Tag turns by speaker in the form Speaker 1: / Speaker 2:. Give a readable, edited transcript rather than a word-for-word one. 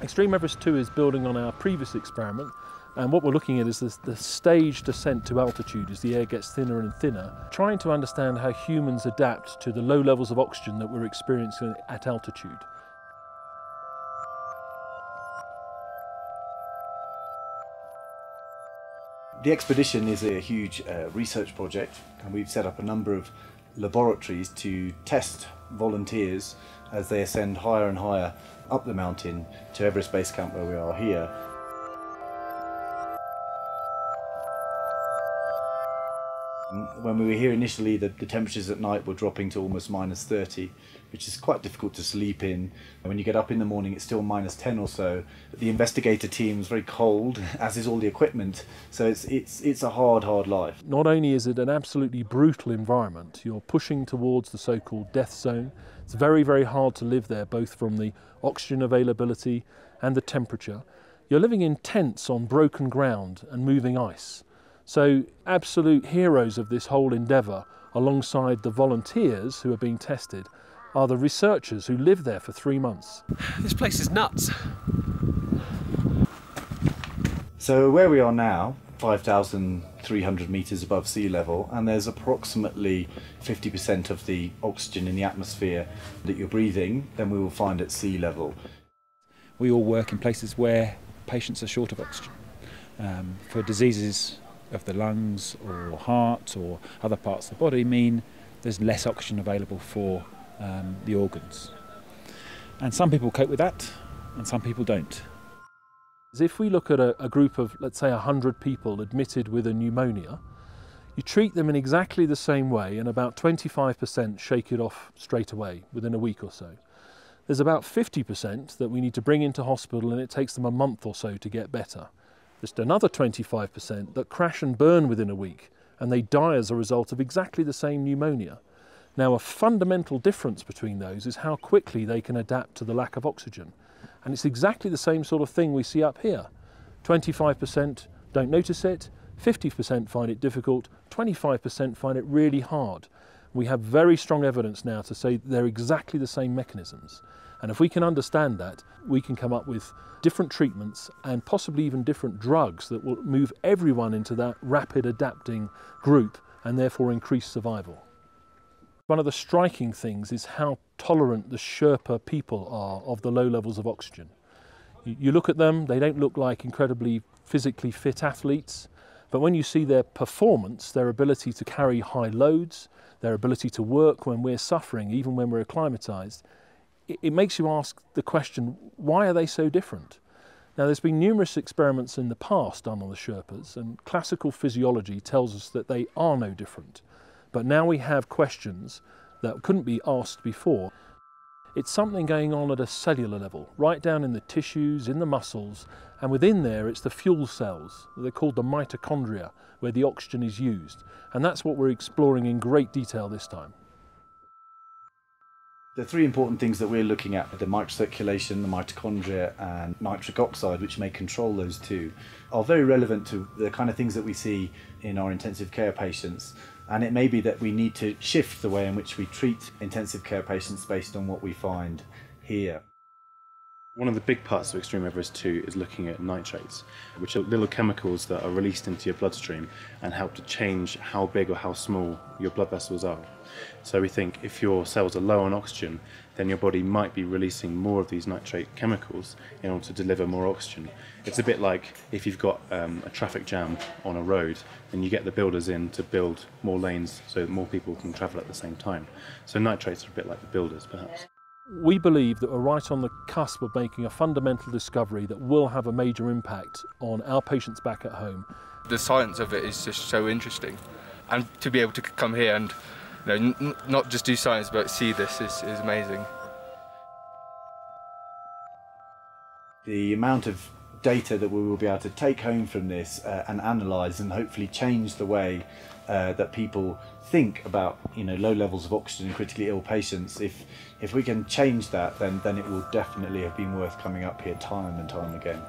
Speaker 1: Xtreme Everest 2 is building on our previous experiment, and what we're looking at is the staged descent to altitude as the air gets thinner and thinner, trying to understand how humans adapt to the low levels of oxygen that we're experiencing at altitude.
Speaker 2: The expedition is a huge research project, and we've set up a number of laboratories to test volunteers as they ascend higher and higher up the mountain to Everest Base Camp, where we are here. When we were here initially, the temperatures at night were dropping to almost -30, which is quite difficult to sleep in. When you get up in the morning, it's still -10 or so. But the investigator team is very cold, as is all the equipment. So it's a hard life.
Speaker 1: Not only is it an absolutely brutal environment, you're pushing towards the so-called death zone. It's very, very hard to live there, both from the oxygen availability and the temperature. You're living in tents on broken ground and moving ice. So absolute heroes of this whole endeavour, alongside the volunteers who are being tested, are the researchers who live there for 3 months.
Speaker 3: This place is nuts.
Speaker 2: So where we are now, 5,300 metres above sea level, and there's approximately 50% of the oxygen in the atmosphere that you're breathing than we will find at sea level.
Speaker 4: We all work in places where patients are short of oxygen. For diseases of the lungs or heart or other parts of the body mean there's less oxygen available for the organs. And some people cope with that and some people don't.
Speaker 1: If we look at a group of, let's say, 100 people admitted with a pneumonia, you treat them in exactly the same way and about 25% shake it off straight away within a week or so. There's about 50% that we need to bring into hospital and it takes them a month or so to get better. Just another 25% that crash and burn within a week and they die as a result of exactly the same pneumonia. Now, a fundamental difference between those is how quickly they can adapt to the lack of oxygen. And it's exactly the same sort of thing we see up here. 25% don't notice it, 50% find it difficult, 25% find it really hard. We have very strong evidence now to say they're exactly the same mechanisms. And if we can understand that, we can come up with different treatments and possibly even different drugs that will move everyone into that rapid adapting group and therefore increase survival. One of the striking things is how tolerant the Sherpa people are of the low levels of oxygen. You look at them, they don't look like incredibly physically fit athletes, but when you see their performance, their ability to carry high loads, their ability to work when we're suffering, even when we're acclimatized, it makes you ask the question, why are they so different? Now, there's been numerous experiments in the past done on the Sherpas, and classical physiology tells us that they are no different. But now we have questions that couldn't be asked before. It's something going on at a cellular level, right down in the tissues, in the muscles, and within there it's the fuel cells. They're called the mitochondria, where the oxygen is used. And that's what we're exploring in great detail this time.
Speaker 2: The three important things that we're looking at are the microcirculation, the mitochondria and nitric oxide, which may control those two, are very relevant to the kind of things that we see in our intensive care patients. And it may be that we need to shift the way in which we treat intensive care patients based on what we find here.
Speaker 5: One of the big parts of Xtreme Everest 2 is looking at nitrates, which are little chemicals that are released into your bloodstream and help to change how big or how small your blood vessels are. So we think if your cells are low on oxygen, then your body might be releasing more of these nitrate chemicals in order to deliver more oxygen. It's a bit like if you've got a traffic jam on a road, then you get the builders in to build more lanes so that more people can travel at the same time. So nitrates are a bit like the builders, perhaps.
Speaker 1: We believe that we're right on the cusp of making a fundamental discovery that will have a major impact on our patients back at home.
Speaker 3: The science of it is just so interesting, and to be able to come here and not just do science but see this is amazing.
Speaker 2: The amount of data that we will be able to take home from this and analyse and hopefully change the way that people think about low levels of oxygen in critically ill patients. If we can change that, then it will definitely have been worth coming up here time and time again.